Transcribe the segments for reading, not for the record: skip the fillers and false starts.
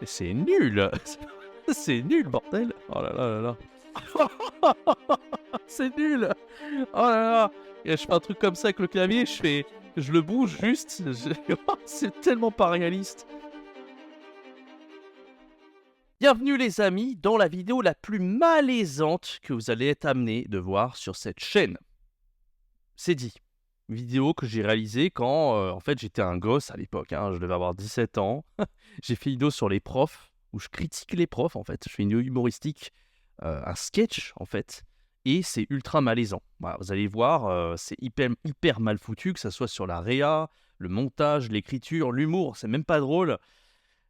Mais c'est nul. C'est nul, bordel. Oh là là là là. C'est nul. Oh là là. Et je fais un truc comme ça avec le clavier, je le bouge juste. C'est tellement pas réaliste. Bienvenue les amis dans la vidéo la plus malaisante que vous allez être amenés de voir sur cette chaîne. C'est dit. Vidéo que j'ai réalisée quand en fait j'étais un gosse à l'époque, hein, je devais avoir 17 ans. J'ai fait une vidéo sur les profs, où je critique les profs en fait. Je fais une vidéo humoristique, un sketch en fait, et c'est ultra malaisant. Voilà, vous allez voir, c'est hyper mal foutu, que ça soit sur la réa, le montage, l'écriture, l'humour, c'est même pas drôle.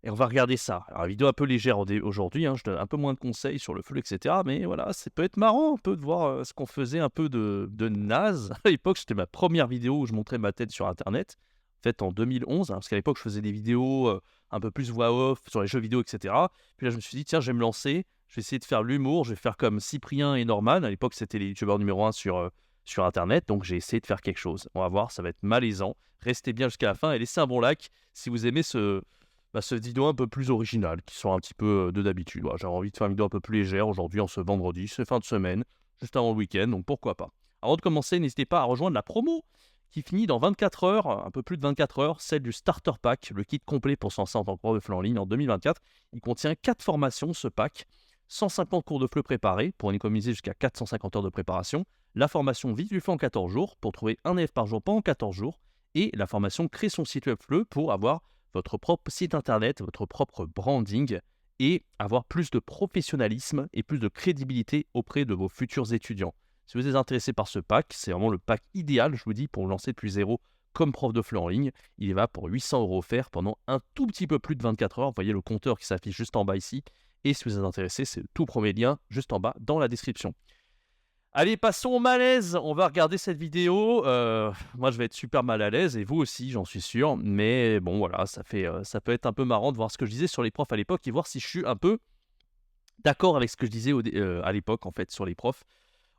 Et on va regarder ça. Alors, vidéo un peu légère aujourd'hui, hein, je donne un peu moins de conseils sur le flux, etc. Mais voilà, ça peut être marrant un peu de voir ce qu'on faisait un peu de naze. À l'époque, c'était ma première vidéo où je montrais ma tête sur Internet, faite en 2011, hein, parce qu'à l'époque, je faisais des vidéos un peu plus voix off sur les jeux vidéo, etc. Puis là, je me suis dit, tiens, je vais me lancer, je vais essayer de faire l'humour, je vais faire comme Cyprien et Norman. À l'époque, c'était les youtubeurs numéro 1 sur Internet, donc j'ai essayé de faire quelque chose. On va voir, ça va être malaisant. Restez bien jusqu'à la fin et laissez un bon like si vous aimez cette vidéo un peu plus originale, qui sort un petit peu de d'habitude. Voilà, j'avais envie de faire une vidéo un peu plus légère aujourd'hui, en ce vendredi, c'est fin de semaine, juste avant le week-end, donc pourquoi pas. Avant de commencer, n'hésitez pas à rejoindre la promo qui finit dans 24 heures, un peu plus de 24 heures, celle du Starter Pack, le kit complet pour se lancer en tant que prof de FLE en ligne en 2024. Il contient 4 formations, ce pack, 150 cours de FLE préparés pour en économiser jusqu'à 450 heures de préparation, la formation Vive du FLE en 14 jours pour trouver un élève par jour pendant 14 jours, et la formation Créer son site web FLE pour avoir votre propre site internet, votre propre branding et avoir plus de professionnalisme et plus de crédibilité auprès de vos futurs étudiants. Si vous êtes intéressé par ce pack, c'est vraiment le pack idéal, je vous dis, pour vous lancer depuis zéro comme prof de FLE en ligne. Il est là pour 800 € offerts pendant un tout petit peu plus de 24 heures. Vous voyez le compteur qui s'affiche juste en bas ici. Et si vous êtes intéressé, c'est le tout premier lien juste en bas dans la description. Allez, passons au malaise. On va regarder cette vidéo. Moi, je vais être super mal à l'aise et vous aussi, j'en suis sûr. Mais bon, voilà, ça peut être un peu marrant de voir ce que je disais sur les profs à l'époque et voir si je suis un peu d'accord avec ce que je disais à l'époque, en fait, sur les profs.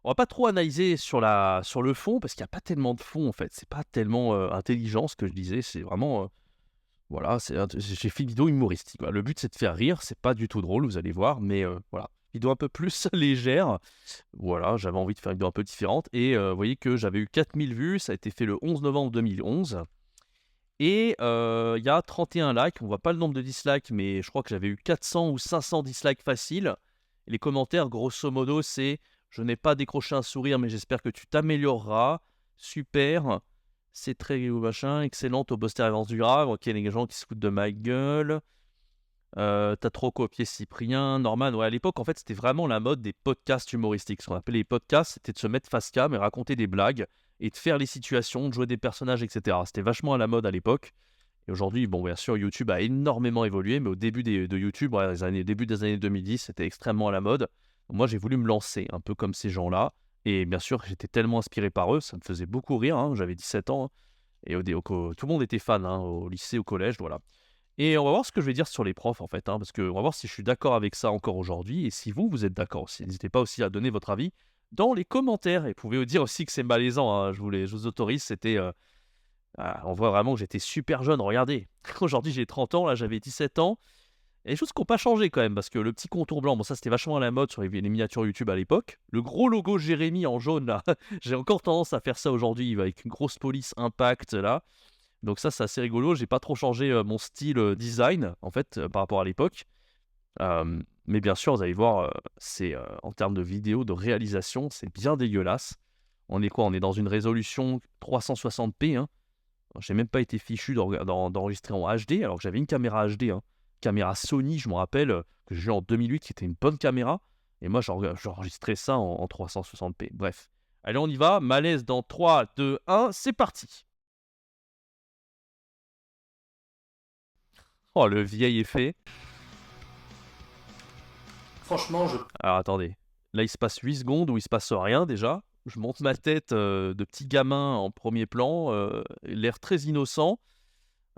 On va pas trop analyser sur le fond parce qu'il n'y a pas tellement de fond, en fait. C'est pas tellement intelligent ce que je disais. C'est vraiment... voilà, j'ai fait une vidéo humoristique. Voilà. Le but, c'est de faire rire. C'est pas du tout drôle, vous allez voir. Mais voilà, vidéo un peu plus légère. Voilà, j'avais envie de faire une vidéo un peu différente. Et vous voyez que j'avais eu 4000 vues. Ça a été fait le 11 novembre 2011. Et il y a 31 likes. On voit pas le nombre de dislikes, mais je crois que j'avais eu 400 ou 500 dislikes faciles. Et les commentaires, grosso modo, c'est « Je n'ai pas décroché un sourire, mais j'espère que tu t'amélioreras. Super. C'est très machin. Excellente au poster avance du grave. Ok, les gens qui se foutent de ma gueule. T'as trop copié Cyprien, Norman. Ouais, à l'époque, en fait, c'était vraiment la mode des podcasts humoristiques. Ce qu'on appelait les podcasts, c'était de se mettre face cam et raconter des blagues et de faire les situations, de jouer des personnages, etc. C'était vachement à la mode à l'époque. Et aujourd'hui, bon, bien sûr, YouTube a énormément évolué, mais au début de YouTube, ouais, début des années 2010, c'était extrêmement à la mode. Moi, j'ai voulu me lancer un peu comme ces gens-là. Et bien sûr, j'étais tellement inspiré par eux, ça me faisait beaucoup rire, hein. J'avais 17 ans, hein. Et tout le monde était fan, hein, au lycée, au collège, voilà. Et on va voir ce que je vais dire sur les profs, en fait, hein, parce qu'on va voir si je suis d'accord avec ça encore aujourd'hui, et si vous êtes d'accord aussi. N'hésitez pas aussi à donner votre avis dans les commentaires, et vous pouvez dire aussi que c'est malaisant, hein, je vous autorise, on voit vraiment que j'étais super jeune, regardez. Aujourd'hui j'ai 30 ans, là j'avais 17 ans, et des choses qui n'ont pas changé quand même, parce que le petit contour blanc, bon ça c'était vachement à la mode sur les miniatures YouTube à l'époque. Le gros logo Jérémy en jaune, là, j'ai encore tendance à faire ça aujourd'hui, avec une grosse police impact, là. Donc ça, c'est assez rigolo. J'ai pas trop changé mon style design, en fait, par rapport à l'époque. Mais bien sûr, vous allez voir, en termes de vidéo, de réalisation, c'est bien dégueulasse. On est quoi? On est dans une résolution 360p. Hein. J'ai même pas été fichu d'enregistrer en HD, alors que j'avais une caméra HD. Hein. Caméra Sony, je me rappelle, que j'ai eu en 2008, qui était une bonne caméra. Et moi, j'enregistrais ça en 360p. Bref. Allez, on y va. Malaise dans 3, 2, 1. C'est parti. Oh, le vieil effet. Franchement, Alors attendez, là il se passe 8 secondes où il se passe rien déjà. Je monte ma tête de petit gamin en premier plan, l'air très innocent.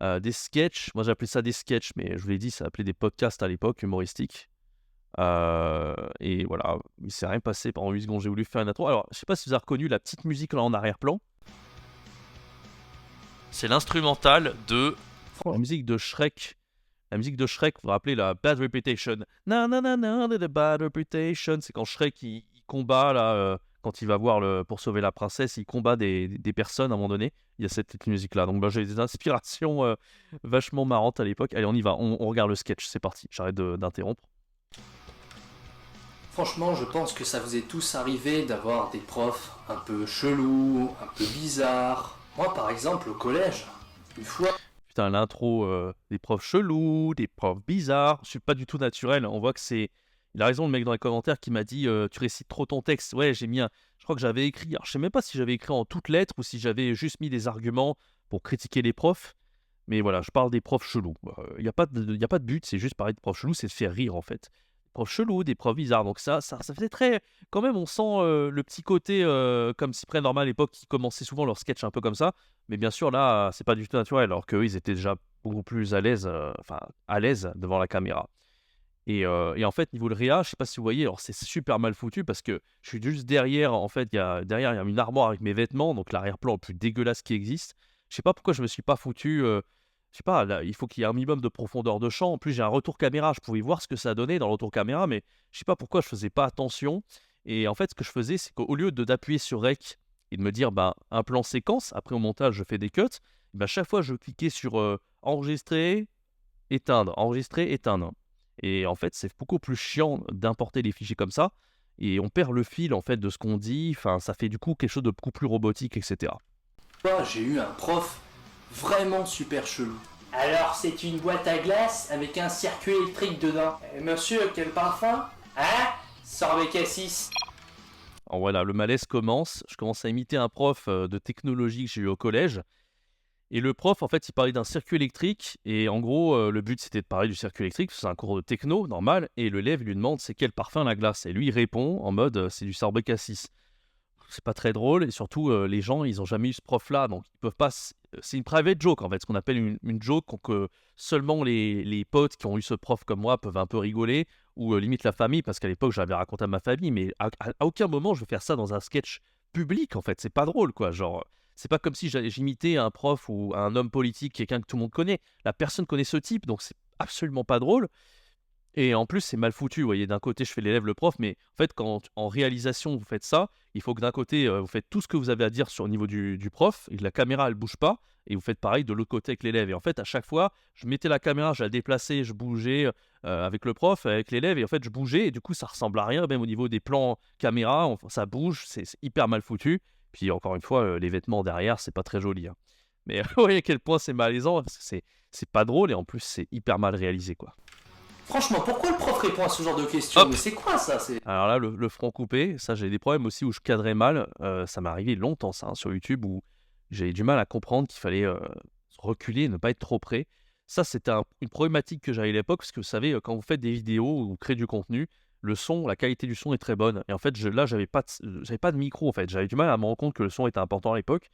Des sketchs, moi j'appelais ça des sketchs, mais je vous l'ai dit, ça s'appelait des podcasts à l'époque, humoristiques. Et voilà, il s'est rien passé pendant 8 secondes, j'ai voulu faire une intro. Alors, je sais pas si vous avez reconnu la petite musique là en arrière-plan. C'est l'instrumental de la musique de Shrek la musique de Shrek, vous vous rappelez la Bad Reputation. Na na na na, the Bad Reputation. C'est quand Shrek il combat là, quand il va voir pour sauver la princesse, il combat des personnes à un moment donné. Il y a cette musique là. Donc bah, j'ai des inspirations vachement marrantes à l'époque. Allez, on y va, on regarde le sketch, c'est parti. J'arrête d'interrompre. Franchement, je pense que ça vous est tous arrivé d'avoir des profs un peu chelous, un peu bizarres. Moi, par exemple, au collège, une fois... Putain, l'intro, des profs chelous, des profs bizarres. Je suis pas du tout naturel. On voit que c'est... Il a raison, le mec dans les commentaires qui m'a dit tu récites trop ton texte. Ouais, j'ai mis un... Je crois que j'avais écrit... Alors, je sais même pas si j'avais écrit en toutes lettres ou si j'avais juste mis des arguments pour critiquer les profs. Mais voilà, je parle des profs chelous. Il n'y a pas de but, c'est juste parler de profs chelous, c'est de faire rire en fait. Des profs chelous, des profs bizarres. Donc ça faisait très... Quand même, on sent le petit côté comme Cyprien Normal à l'époque qui commençait souvent leur sketch un peu comme ça. Mais bien sûr, là, c'est pas du tout naturel, alors qu'eux, ils étaient déjà beaucoup plus à l'aise, à l'aise devant la caméra. Et en fait, niveau le réa, je sais pas si vous voyez, alors c'est super mal foutu parce que je suis juste derrière, en fait, derrière, il y a une armoire avec mes vêtements, donc l'arrière-plan le plus dégueulasse qui existe. Je sais pas pourquoi je me suis pas foutu, je sais pas, là, il faut qu'il y ait un minimum de profondeur de champ. En plus, j'ai un retour caméra, je pouvais voir ce que ça donnait dans le retour caméra, mais je sais pas pourquoi je faisais pas attention. Et en fait, ce que je faisais, c'est qu'au lieu d'appuyer sur Rec et de me dire, bah, un plan séquence, après au montage, je fais des cuts, bah, chaque fois, je cliquais sur enregistrer, éteindre, enregistrer, éteindre. Et en fait, c'est beaucoup plus chiant d'importer des fichiers comme ça. Et on perd le fil en fait de ce qu'on dit. Enfin, ça fait du coup quelque chose de beaucoup plus robotique, etc. Moi, j'ai eu un prof vraiment super chelou. Alors, c'est une boîte à glace avec un circuit électrique dedans. Monsieur, quel parfum? Hein? Sorbet Cassis. Alors voilà, le malaise commence. Je commence à imiter un prof de technologie que j'ai eu au collège. Et le prof, en fait, il parlait d'un circuit électrique. Et en gros, le but, c'était de parler du circuit électrique. C'est un cours de techno, normal. Et l'élève lui demande c'est quel parfum la glace. Et lui, il répond en mode c'est du Sorbet Cassis. C'est pas très drôle. Et surtout, les gens, ils ont jamais eu ce prof-là. Donc, ils peuvent pas. C'est une private joke, en fait. Ce qu'on appelle une joke que seulement les potes qui ont eu ce prof comme moi peuvent un peu rigoler. Ou limite la famille. Parce qu'à l'époque, j'avais raconté à ma famille. Mais à aucun moment, je vais faire ça dans un sketch public, en fait. C'est pas drôle, quoi. Genre. C'est pas comme si j'imitais un prof ou un homme politique, quelqu'un que tout le monde connaît. La personne connaît ce type, donc c'est absolument pas drôle. Et en plus, c'est mal foutu. Vous voyez, d'un côté, je fais l'élève, le prof, mais en fait, quand en réalisation, vous faites ça, il faut que d'un côté, vous faites tout ce que vous avez à dire sur le niveau du prof, et que la caméra, elle bouge pas, et vous faites pareil de l'autre côté avec l'élève. Et en fait, à chaque fois, je mettais la caméra, je la déplaçais, je bougeais avec le prof, avec l'élève, et en fait, je bougeais, et du coup, ça ressemble à rien, même au niveau des plans caméra, ça bouge, c'est hyper mal foutu. Puis encore une fois, les vêtements derrière, c'est pas très joli, hein. Mais vous voyez à quel point c'est malaisant, parce que c'est pas drôle, et en plus, c'est hyper mal réalisé, quoi. Franchement, pourquoi le prof répond à ce genre de questions? Hop. Mais c'est quoi ça? Alors là, le front coupé, ça j'ai des problèmes aussi où je cadrais mal. Ça m'est arrivé longtemps ça, hein, sur YouTube où j'avais du mal à comprendre qu'il fallait reculer, ne pas être trop près. Ça, c'était une problématique que j'avais à l'époque parce que vous savez, quand vous faites des vidéos ou vous créez du contenu, le son, la qualité du son est très bonne. Et en fait, là, j'avais pas de micro en fait. J'avais du mal à me rendre compte que le son était important à l'époque.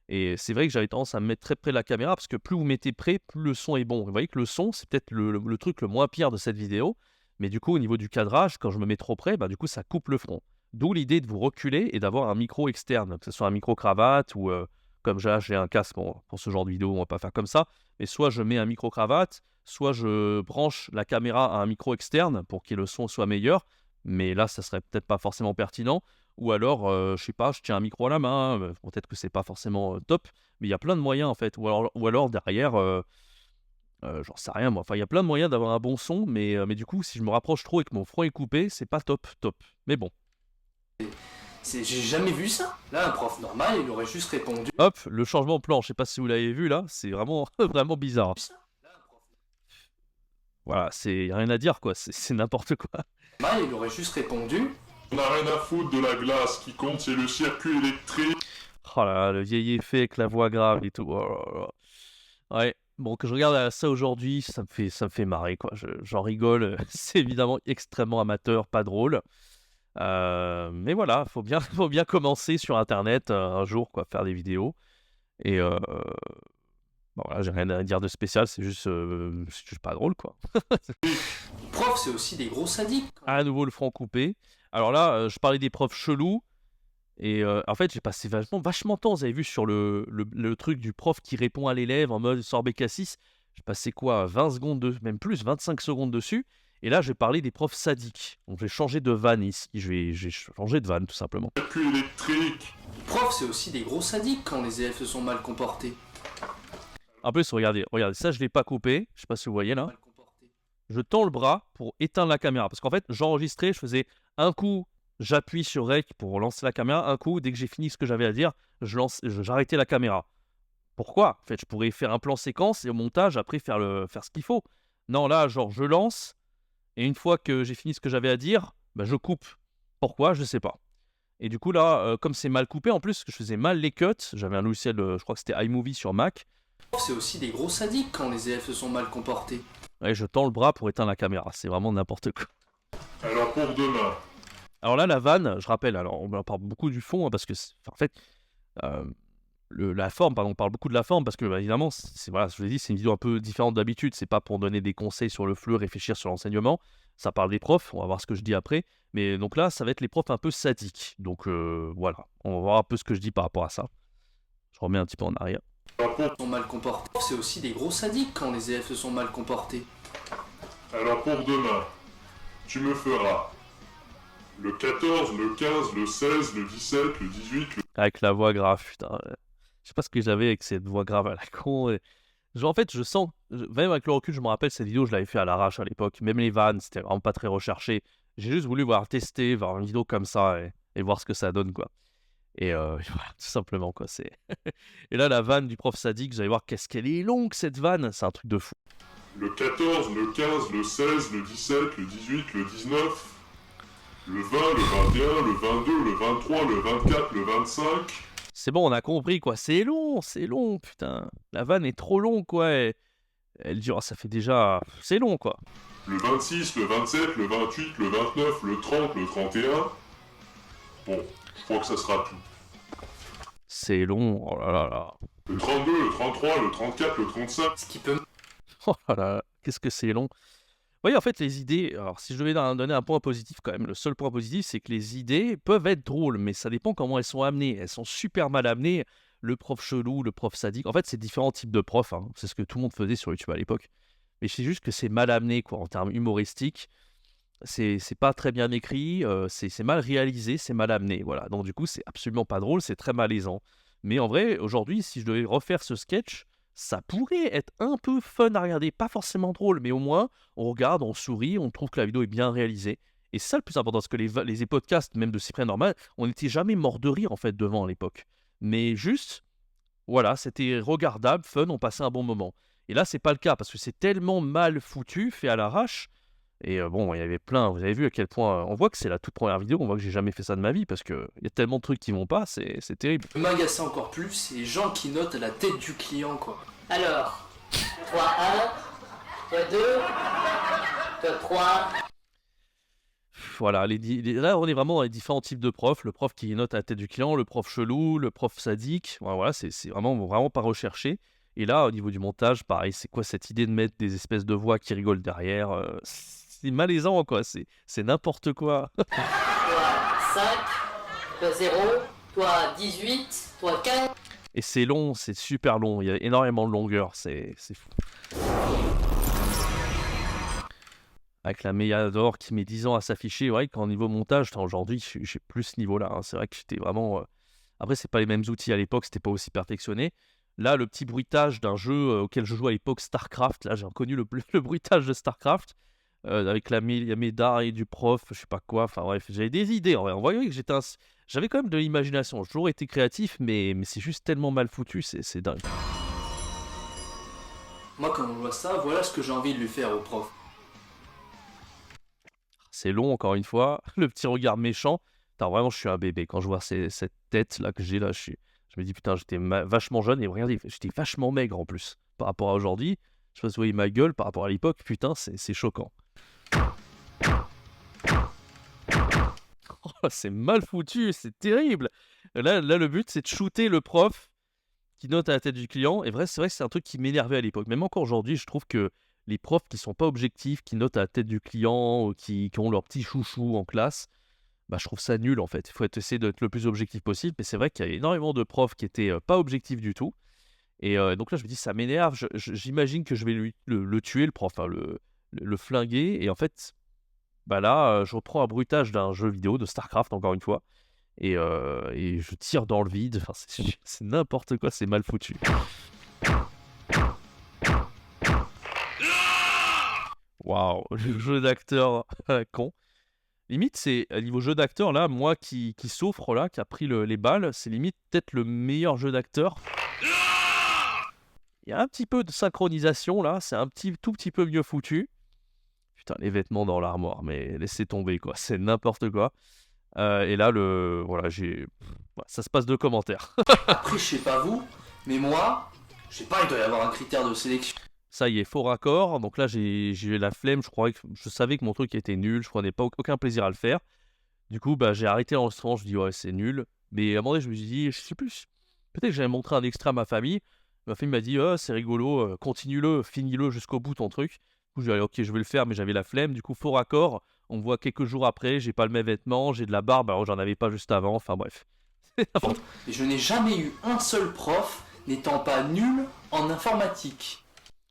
Et c'est vrai que j'avais tendance à me mettre très près de la caméra parce que plus vous mettez près, plus le son est bon. Vous voyez que le son, c'est peut-être le truc le moins pire de cette vidéo. Mais du coup, au niveau du cadrage, quand je me mets trop près, bah, du coup, ça coupe le front. D'où l'idée de vous reculer et d'avoir un micro externe, que ce soit un micro-cravate ou comme j'ai un casque pour ce genre de vidéo, on va pas faire comme ça. Mais soit je mets un micro-cravate, soit je branche la caméra à un micro externe pour que le son soit meilleur. Mais là, ça serait peut-être pas forcément pertinent. Ou alors, je sais pas, je tiens un micro à la main, peut-être que c'est pas forcément top, mais il y a plein de moyens en fait. Ou alors derrière, j'en sais rien moi. Enfin, il y a plein de moyens d'avoir un bon son, mais du coup, si je me rapproche trop et que mon front est coupé, c'est pas top. Mais bon. J'ai jamais vu ça. Là, un prof normal, il aurait juste répondu. Hop, le changement de plan, je sais pas si vous l'avez vu là, c'est vraiment, vraiment bizarre. Voilà, y a rien à dire quoi, c'est n'importe quoi. Normal, il aurait juste répondu. On n'a rien à foutre de la glace, qui compte c'est le circuit électrique. Oh là là, le vieil effet avec la voix grave et tout. Oh là là. Ouais, bon, que je regarde ça aujourd'hui, ça me fait marrer, quoi. J'en rigole. C'est évidemment extrêmement amateur, pas drôle. Mais voilà, faut bien commencer sur Internet un jour, quoi, faire des vidéos. Et bon, là, j'ai rien à dire de spécial, c'est juste pas drôle, quoi. Prof, c'est aussi des gros sadiques. À nouveau le front coupé. Alors là, je parlais des profs chelous. Et en fait, j'ai passé vachement de temps, vous avez vu, sur le truc du prof qui répond à l'élève en mode Sorbet Cassis. Je passais quoi, 20 secondes, même plus, 25 secondes dessus. Et là, je vais parler des profs sadiques. Donc, je vais changer de vanne ici. Je vais changer de vanne, tout simplement. Circuit électrique. Les profs, c'est aussi des gros sadiques quand les élèves se sont mal comportés. En plus, regardez, ça, je ne l'ai pas coupé. Je ne sais pas si vous voyez là. Mal comportés. Je tends le bras pour éteindre la caméra. Parce qu'en fait, j'enregistrais, je faisais un coup, j'appuie sur REC pour lancer la caméra. Un coup, dès que j'ai fini ce que j'avais à dire, j'arrêtais la caméra. Pourquoi? En fait, je pourrais faire un plan séquence et au montage, après, faire ce qu'il faut. Non, là, genre, je lance et une fois que j'ai fini ce que j'avais à dire, bah, je coupe. Pourquoi? Je sais pas. Et du coup, là, comme c'est mal coupé, en plus, je faisais mal les cuts. J'avais un logiciel, je crois que c'était iMovie sur Mac. Les profs, c'est aussi des gros sadiques quand les élèves se sont mal comportés. Ouais, je tends le bras pour éteindre la caméra. C'est vraiment n'importe quoi. Alors pour demain. Alors là, la vanne, je rappelle, alors on parle beaucoup du fond, hein, parce que, en fait, la forme, pardon, on parle beaucoup de la forme, parce que, bah, évidemment, voilà, je vous l'ai dit, c'est une vidéo un peu différente d'habitude. C'est pas pour donner des conseils sur le fleu, réfléchir sur l'enseignement. Ça parle des profs, on va voir ce que je dis après. Mais donc là, ça va être les profs un peu sadiques. Donc voilà, on va voir un peu ce que je dis par rapport à ça. Je remets un petit peu en arrière. Alors pour, Ils sont mal comportés. Les profs, c'est aussi des gros sadiques quand les élèves se sont mal comportés. alors pour demain, tu me feras le 14, le 15, le 16, le 17, le 18, le... Avec la voix grave, putain. Je sais pas ce que j'avais avec cette voix grave à la con. En fait, je sens, même avec le recul, je me rappelle cette vidéo, je l'avais fait à l'arrache à l'époque. Même les vannes, c'était vraiment pas très recherché. J'ai juste voulu tester, voir une vidéo comme ça et voir ce que ça donne, quoi. Et voilà, tout simplement, quoi. Et là, la vanne du prof sadique, vous allez voir qu'est-ce qu'elle est longue, cette vanne. C'est un truc de fou. Le 14, le 15, le 16, le 17, le 18, le 19, le 20, le 21, le 22, le 23, le 24, le 25. C'est bon, on a compris, quoi. C'est long, putain. La vanne est trop longue, quoi. Elle dure, ça fait déjà... C'est long, quoi. Le 26, le 27, le 28, le 29, le 30, le 31. Bon, je crois que ça sera tout. C'est long, oh là là là. Le 32, le 33, le 34, le 35. Ce qui peut Oh là là, qu'est-ce que c'est long. Vous voyez, en fait, les idées, alors si je devais donner un point positif quand même, le seul point positif, c'est que les idées peuvent être drôles, mais ça dépend comment elles sont amenées. Elles sont super mal amenées. Le prof chelou, le prof sadique. En fait, c'est différents types de profs, hein. C'est ce que tout le monde faisait sur YouTube à l'époque. Mais c'est juste que c'est mal amené, quoi, en termes humoristiques. C'est pas très bien écrit, c'est mal réalisé, c'est mal amené, voilà. Donc du coup, c'est absolument pas drôle, c'est très malaisant. Mais en vrai, aujourd'hui, si je devais refaire ce sketch, ça pourrait être un peu fun à regarder, pas forcément drôle, mais au moins, on regarde, on sourit, on trouve que la vidéo est bien réalisée. Et c'est ça le plus important, parce que les podcasts, même de Cyprien Normal, on n'était jamais mort de rire, en fait, devant à l'époque. Mais juste, voilà, c'était regardable, fun, on passait un bon moment. Et là, c'est pas le cas, parce que c'est tellement mal foutu, fait à l'arrache. Et bon, il y avait plein, vous avez vu à quel point, on voit que c'est la toute première vidéo, on voit que j'ai jamais fait ça de ma vie, parce qu'il y a tellement de trucs qui vont pas, c'est terrible. m'agacer encore plus, c'est les gens qui notent à la tête du client, quoi. Alors, toi 1, toi 2, toi 3. Voilà, là on est vraiment dans les différents types de profs, le prof qui note à la tête du client, le prof chelou, le prof sadique, voilà, c'est vraiment pas recherché. Et là, au niveau du montage, pareil, c'est quoi cette idée de mettre des espèces de voix qui rigolent derrière, c'est malaisant, quoi, c'est n'importe quoi. Toi 5, toi 0, toi 18, toi 15. Et c'est long, c'est super long, il y a énormément de longueur, c'est fou. Avec la Méador qui met 10 ans à s'afficher, ouais, qu'en niveau montage, aujourd'hui, j'ai plus ce niveau-là, hein. C'est vrai que j'étais vraiment... Après, c'est pas les mêmes outils à l'époque, c'était pas aussi perfectionné. Là, le petit bruitage d'un jeu auquel je jouais à l'époque, StarCraft, là, j'ai reconnu le bruitage de StarCraft, avec la Médard et du prof, je sais pas quoi, enfin bref, j'avais des idées, en vrai. On voyait que j'avais quand même de l'imagination, j'ai toujours été créatif, mais c'est juste tellement mal foutu, c'est dingue. Moi, quand on voit ça, voilà ce que j'ai envie de lui faire au prof. C'est long, encore une fois. Le petit regard méchant. Putain, vraiment, je suis un bébé. Quand je vois cette tête-là que j'ai là, je me dis, putain, j'étais vachement jeune. Et regardez, j'étais vachement maigre en plus. Par rapport à aujourd'hui. Je sais pas si vous voyez ma gueule par rapport à l'époque. Putain, c'est choquant. Oh, c'est mal foutu, c'est terrible. Là, le but, c'est de shooter le prof qui note à la tête du client. Et c'est vrai que c'est un truc qui m'énervait à l'époque. Même encore aujourd'hui, je trouve que les profs qui sont pas objectifs, qui notent à la tête du client, ou qui ont leur petit chouchou en classe, bah, je trouve ça nul en fait. Il faut essayer d'être le plus objectif possible. Mais c'est vrai qu'il y a énormément de profs qui étaient pas objectifs du tout. Et donc là, je me dis: «Ça m'énerve». J'imagine que je vais le tuer, le prof, enfin le flinguer et en fait, bah, là, je reprends un bruitage d'un jeu vidéo, de StarCraft encore une fois et je tire dans le vide. Enfin, c'est n'importe quoi, c'est mal foutu. Waouh, le jeu d'acteur con. Limite, c'est niveau jeu d'acteur, là, moi qui souffre, là, qui a pris les balles, c'est limite peut-être le meilleur jeu d'acteur. Il y a un petit peu de synchronisation, là, c'est tout petit peu mieux foutu. Putain, les vêtements dans l'armoire, mais laissez tomber, quoi, c'est n'importe quoi. Et là, voilà, ça se passe de commentaires. Après, je sais pas vous, mais moi, je sais pas, il doit y avoir un critère de sélection. Ça y est, faux raccord. Donc là, j'ai eu la flemme. Je savais que mon truc était nul. Je prenais pas aucun plaisir à le faire. Du coup, bah, j'ai arrêté l'enregistrement. Je me dis, ouais, c'est nul. Mais à un moment donné, je me suis dit, je sais plus. Peut-être que j'avais montré un extrait à ma famille. Ma famille m'a dit, oh, c'est rigolo, continue-le, finis-le jusqu'au bout ton truc. Du coup, j'ai dit, ok, je vais le faire, mais j'avais la flemme. Du coup, faux raccord. On me voit quelques jours après. J'ai pas le même vêtement. J'ai de la barbe. Alors, j'en avais pas juste avant. Enfin, bref. Et je n'ai jamais eu un seul prof n'étant pas nul en informatique.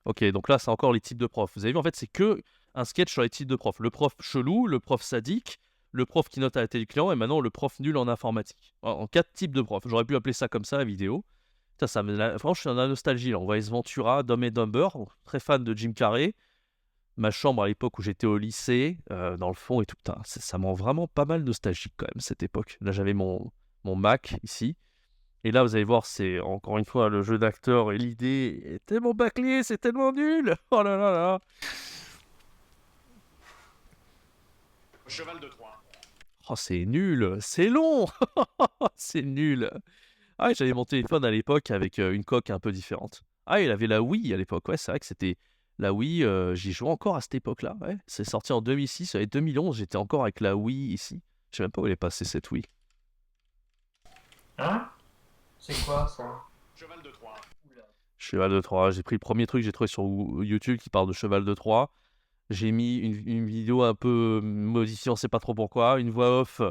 Ok, donc là, c'est encore les types de profs. Vous avez vu, en fait, c'est que un sketch sur les types de profs. Le prof chelou, le prof sadique, le prof qui note à la télé client, et maintenant le prof nul en informatique. En 4 types de profs. J'aurais pu appeler ça comme ça, la vidéo. Putain, franchement, je suis dans la nostalgie, là. On voit Ace Ventura, Dumb and Dumber, très fan de Jim Carrey. Ma chambre à l'époque où j'étais au lycée, dans le fond et tout. Putain, ça me rend vraiment pas mal nostalgique quand même, cette époque. Là, j'avais mon Mac ici. Et là, vous allez voir, c'est encore une fois le jeu d'acteur et l'idée est tellement bâclée, c'est tellement nul. Oh là là là. Cheval de Troie. Oh, c'est nul, c'est long. C'est nul. Ah, j'avais mon téléphone à l'époque avec une coque un peu différente. Ah, il avait la Wii à l'époque. Ouais, c'est vrai que c'était la Wii. J'y jouais encore à cette époque-là. Ouais, c'est sorti en 2006. Et 2011, j'étais encore avec la Wii ici. Je sais même pas où elle est passée cette Wii. Hein? C'est quoi ça? Cheval de Troie. Cheval de Troie. J'ai pris le premier truc que j'ai trouvé sur YouTube qui parle de Cheval de Troie. J'ai mis une vidéo un peu modifiée, on sait pas trop pourquoi. Une voix off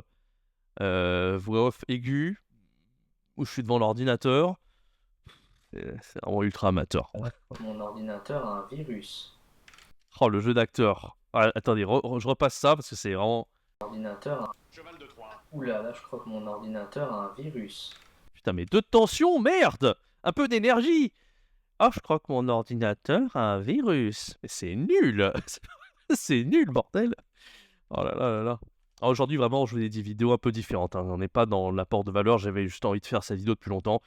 aiguë, où je suis devant l'ordinateur. C'est vraiment ultra amateur. Mon ordinateur a un virus. Oh, le jeu d'acteur. Ah, attendez, je repasse ça parce que c'est vraiment... Ordinateur. Cheval de Troie. Oula, là je crois que mon ordinateur a un virus. Putain, mais de tension, merde! Un peu d'énergie! Ah, je crois que mon ordinateur a un virus. Mais c'est nul! C'est nul, bordel! Oh là là là là. Alors aujourd'hui, vraiment, je vous ai des vidéos un peu différentes. Hein. On n'est pas dans l'apport de valeur. J'avais juste envie de faire cette vidéo depuis longtemps.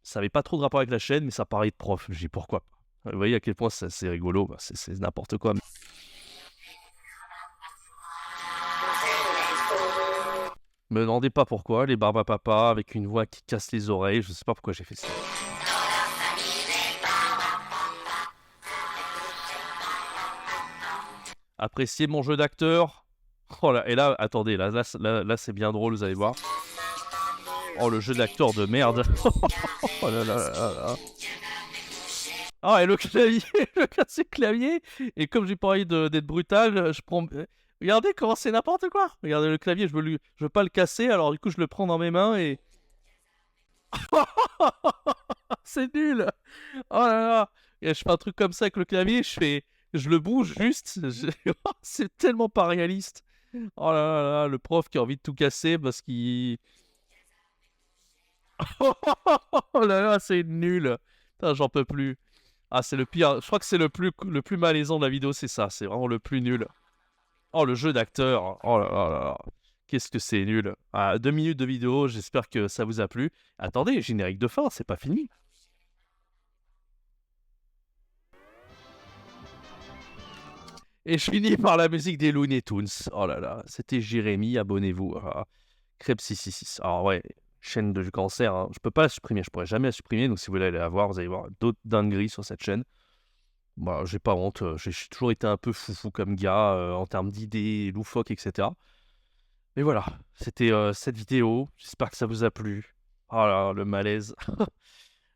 Ça n'avait pas trop de rapport avec la chaîne, mais ça parlait de prof. Je dis pourquoi pas. Vous voyez à quel point c'est rigolo. Bah, c'est n'importe quoi. Me demandez pas pourquoi. Les barbes à papa avec une voix qui casse les oreilles. Je sais pas pourquoi j'ai fait ça. Appréciez mon jeu d'acteur. Oh là, et là, attendez, là c'est bien drôle, vous allez voir. Oh, le jeu d'acteur de merde. Oh là là là là. Ah, et le clavier, je casse le clavier. Et comme j'ai pas envie d'être brutal, je prends... Regardez comment c'est n'importe quoi. Regardez le clavier, je veux pas le casser, alors du coup je le prends dans mes mains et... C'est nul. Oh là là. Et je fais un truc comme ça avec le clavier, je le bouge juste. C'est tellement pas réaliste. Oh là là là, le prof qui a envie de tout casser parce qu'il... Oh là là, c'est nul. Putain, j'en peux plus. Ah, c'est le pire. Je crois que c'est le plus malaisant de la vidéo, c'est ça. C'est vraiment le plus nul. Oh, le jeu d'acteur. Oh là là là là. Qu'est-ce que c'est nul. Ah, 2 minutes de vidéo, j'espère que ça vous a plu. Attendez, générique de fin, c'est pas fini. Et je finis par la musique des Looney Tunes. Oh là là, c'était Jérémy, abonnez-vous. Crêpe 666. Alors ouais, chaîne de cancer, hein. Je peux pas la supprimer, je pourrais jamais la supprimer. Donc si vous voulez aller la voir, vous allez voir d'autres dingueries sur cette chaîne. Bah, j'ai pas honte, j'ai toujours été un peu foufou comme gars en termes d'idées, loufoques, etc. Mais voilà, c'était cette vidéo. J'espère que ça vous a plu. Oh là, le malaise.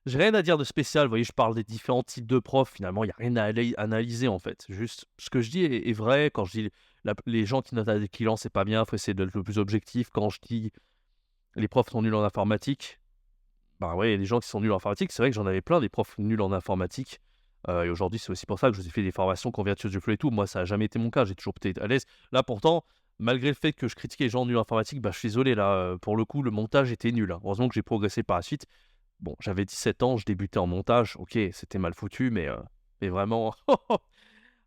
J'ai rien à dire de spécial. Vous voyez, je parle des différents types de profs. Finalement, il n'y a rien à analyser en fait. Juste, ce que je dis est vrai. Quand je dis les gens qui notent à des clients, c'est pas bien. Il faut essayer d'être le plus objectif. Quand je dis les profs sont nuls en informatique, bah ouais, il y a des gens qui sont nuls en informatique. C'est vrai que j'en avais plein des profs nuls en informatique. Et aujourd'hui, c'est aussi pour ça que je vous ai fait des formations converties du flux et tout. Moi, ça a jamais été mon cas. J'ai toujours été à l'aise. Là, pourtant, malgré le fait que je critiquais les gens nuls en informatique, bah, je suis désolé. Là, pour le coup, le montage était nul, hein. Heureusement que j'ai progressé par la suite. Bon, j'avais 17 ans, je débutais en montage. Ok, c'était mal foutu, mais vraiment.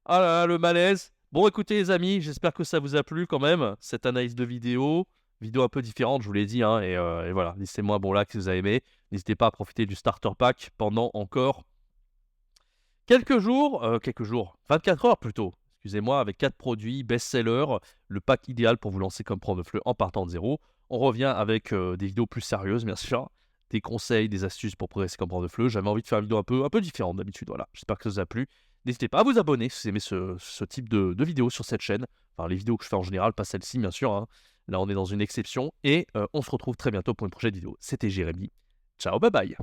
Ah là là, le malaise. Bon, écoutez, les amis, j'espère que ça vous a plu quand même, cette analyse de vidéo. Vidéo un peu différente, je vous l'ai dit, hein, et voilà. Laissez-moi bon là si vous avez aimé. N'hésitez pas à profiter du starter pack pendant encore quelques jours, 24 heures plutôt, excusez-moi, avec 4 produits best-sellers, le pack idéal pour vous lancer comme prof de FLE en partant de zéro. On revient avec des vidéos plus sérieuses, bien sûr, des conseils, des astuces pour progresser comme prof de FLE. J'avais envie de faire une vidéo un peu différente d'habitude, voilà. J'espère que ça vous a plu. N'hésitez pas à vous abonner si vous aimez ce type de vidéos sur cette chaîne. Enfin, les vidéos que je fais en général, pas celle-ci, bien sûr, hein. Là, on est dans une exception, et on se retrouve très bientôt pour une prochaine vidéo. C'était Jérémy. Ciao, bye bye.